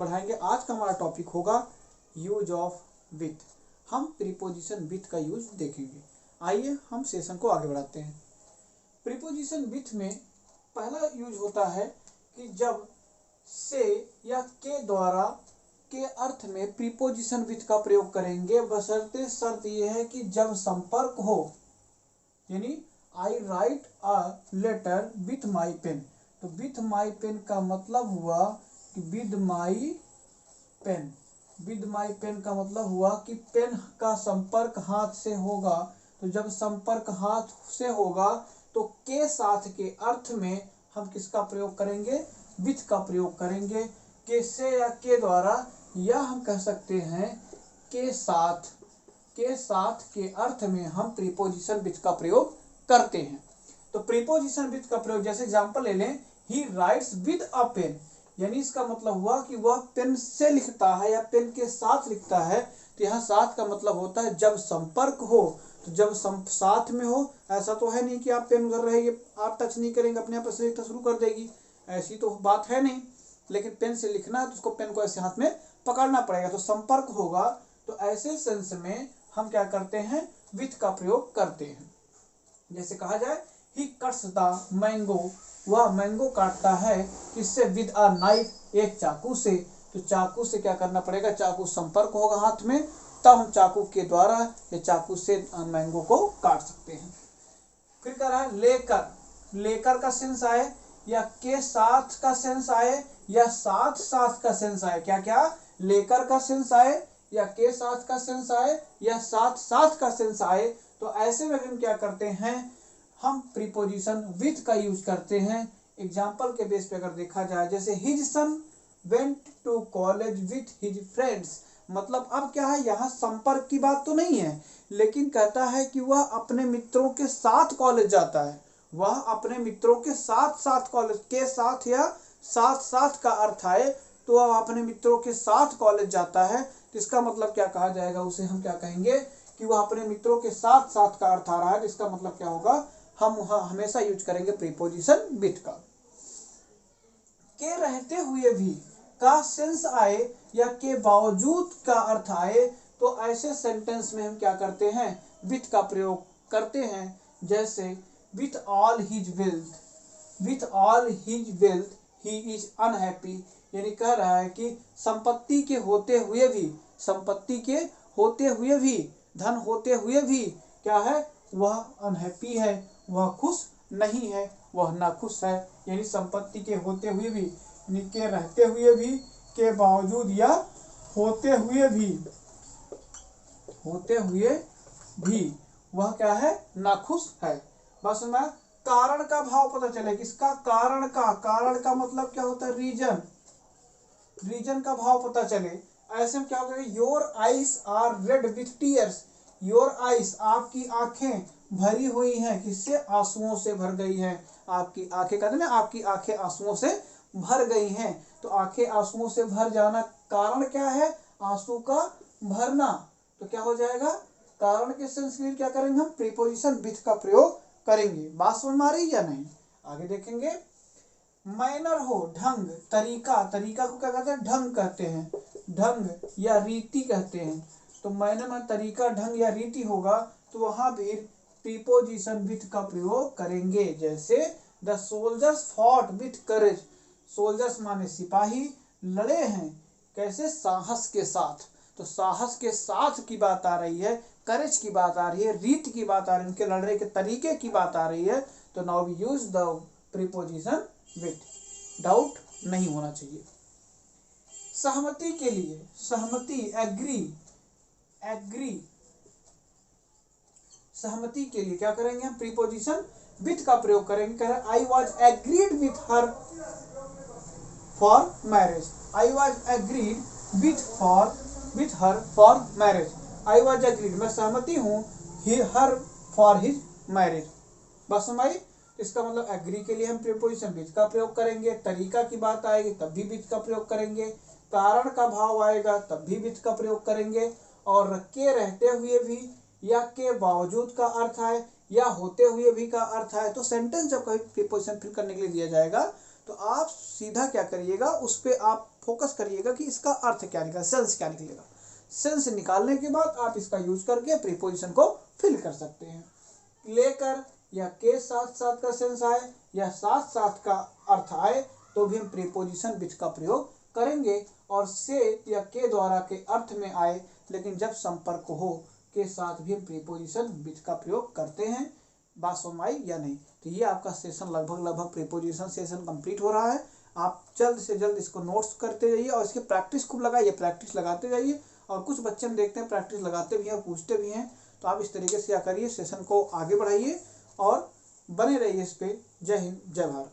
पढ़ाएंगे। आज का हमारा टॉपिक होगा यूज ऑफ विथ। हम प्रीपोजिशन विथ का यूज देखेंगे। आइए हम सेशन को आगे बढ़ाते हैं। प्रीपोजिशन विथ में पहला यूज होता है कि जब से या के द्वारा के अर्थ में प्रीपोजिशन विथ का प्रयोग करेंगे, बशर्ते शर्त यह है कि जब संपर्क हो, यानी I write a letter with my pen. तो विथ माई पेन का मतलब हुआ कि with my pen. With my pen का मतलब हुआ कि पेन का संपर्क हाथ से होगा। तो जब संपर्क हाथ से होगा तो के साथ के अर्थ में हम किसका प्रयोग करेंगे? विथ का प्रयोग करेंगे। के से या के द्वारा, या हम कह सकते हैं के साथ के अर्थ में हम प्रीपोजिशन विथ का प्रयोग करते हैं। तो प्रीपोजिशन विथ का प्रयोग, जैसे एग्जांपल ले लें, he writes with a pen, यानी इसका मतलब हुआ कि वह पेन से लिखता है या पेन के साथ लिखता है। तो यहाँ साथ का मतलब होता है जब संपर्क हो। तो जब साथ में हो, ऐसा तो है नहीं कि आप पेन उधर रहेगी, आप टच नहीं करेंगे अपने आप से लिखना शुरू कर देगी, ऐसी तो बात है नहीं। लेकिन पेन से लिखना है तो उसको पेन को ऐसे हाथ में पकड़ना पड़ेगा, तो संपर्क होगा। तो ऐसे सेंस में हम क्या करते हैं? विथ का प्रयोग करते हैं। जैसे कहा जाए ही कट्स द मैंगो, वह मैंगो काटता है किससे? विद अ नाइफ, एक चाकू से। तो चाकू से क्या करना पड़ेगा? चाकू संपर्क होगा हाथ में, तब हम चाकू के द्वारा या चाकू से मैंगो को काट सकते हैं। फिर कह रहा है लेकर, लेकर का सेंस आए या के साथ का सेंस आए या साथ साथ का सेंस आए। क्या क्या? लेकर का सेंस आए या के साथ का सेंस आए या साथ साथ का सेंस आए। तो ऐसे में हम क्या करते हैं? हम प्रीपोजिशन विथ का यूज करते हैं। एग्जाम्पल के बेस पे अगर देखा जाए, जैसे his son went to college with his friends, मतलब अब क्या है, यहाँ संपर्क की बात तो नहीं है, लेकिन कहता है कि वह अपने मित्रों के साथ कॉलेज जाता है। वह अपने मित्रों के साथ साथ कॉलेज, के साथ या साथ साथ का अर्थ आए तो वह अपने मित्रों के साथ कॉलेज जाता है। तो इसका मतलब क्या कहा जाएगा? उसे हम क्या कहेंगे कि वह अपने मित्रों के साथ साथ का अर्थ आ रहा है। इसका मतलब क्या होगा? हम हमेशा यूज करेंगे प्रीपोजिशन विथ का। के रहते हुए भी का सेंस आए या के बावजूद का अर्थ आए, तो ऐसे सेंटेंस में हम क्या करते हैं? विथ का प्रयोग करते हैं। जैसे with all his wealth, with all his wealth he is unhappy, यानी कह रहा है कि संपत्ति के होते हुए भी, संपत्ति के होते हुए भी, धन होते हुए भी क्या है? वह अनहैप्पी है, वह खुश नहीं है, वह नाखुश है। यानी संपत्ति के होते हुए भी, यानी के रहते हुए भी, के बावजूद या होते हुए भी वह क्या है? नाखुश है। बस में कारण का भाव पता चले, किसका? कारण का मतलब क्या होता है? रीजन, रीजन का भाव पता चले। ऐसे में क्या होगा? Your eyes are red with tears, your eyes, आपकी आंखें भरी हुई हैं, किससे? आंसुओं से भर गई हैं। आपकी आंखें, कहते हैं ना, आपकी आंखें आंसुओं से भर गई हैं। तो आंखें आंसुओं से भर जाना, कारण क्या है? आंसू का भरना। तो क्या हो जाएगा? कारण के सेंस में क्या करेंगे? हम प्रीपोजिशन विथ का प्रयोग करेंगे। बात समझ में आ रही या नहीं? आगे देखेंगे। मैनर हो, ढंग, तरीका, तरीका को क्या कहते हैं? ढंग कहते हैं, ढंग या रीति कहते हैं। तो मैनर में तरीका, ढंग या रीति होगा, तो वहां भी प्रीपोजिशन विथ का प्रयोग करेंगे। जैसे the soldiers fought with courage, soldiers माने सिपाही, लड़े हैं कैसे? साहस के साथ। तो साहस के साथ की बात आ रही है, करेज की बात आ रही है, रीत की बात आ रही है, उनके लड़ने के तरीके की बात आ रही है। तो now we use the preposition with. Doubt नहीं होना चाहिए। सहमति के लिए, सहमति, एग्री, एग्री, सहमति के लिए क्या करेंगे? हम प्रीपोजिशन विथ का प्रयोग करेंगे। कह रहे I was agreed with her for marriage, I was agreed with her for marriage, I was agreed, मैं सहमति हूँ हर फॉर हिज मैरिज। बस समझ। इसका मतलब एग्री के लिए हम प्रीपोजिशन विथ का प्रयोग करेंगे, तरीका की बात आएगी तब भी विथ का प्रयोग करेंगे, कारण का भाव आएगा तब भी विथ का प्रयोग करेंगे, और के रहते हुए भी या के बावजूद का अर्थ आए या होते हुए भी का अर्थ आए। तो सेंटेंस जब कभी प्रीपोजिशन फिल करने के लिए दिया जाएगा तो आप सीधा क्या करिएगा? उस पर आप फोकस करिएगा कि इसका अर्थ क्या निकलेगा, सेंस क्या निकलेगा। सेंस निकालने के बाद आप इसका यूज करके प्रीपोजिशन को फिल कर सकते हैं। लेकर या के साथ साथ का सेंस आए या साथ साथ का अर्थ आए तो भी हम प्रीपोजिशन विथ का प्रयोग करेंगे, और से या के द्वारा के अर्थ में आए लेकिन जब संपर्क हो के साथ भी हम प्रीपोजिशन विथ का प्रयोग करते हैं। बात समझ आई या नहीं? तो ये आपका सेशन लगभग प्रीपोजिशन सेशन कंप्लीट हो रहा है। आप जल्द से जल्द इसको नोट्स करते जाइए और इसकी प्रैक्टिस खूब लगाइए, प्रैक्टिस लगाते जाइए। और कुछ बच्चे हम देखते हैं प्रैक्टिस लगाते भी हैं और पूछते भी हैं, तो आप इस तरीके से क्या करिए, सेशन को आगे बढ़ाइए और बने रहिए इस पे। जय हिंद, जय भारत।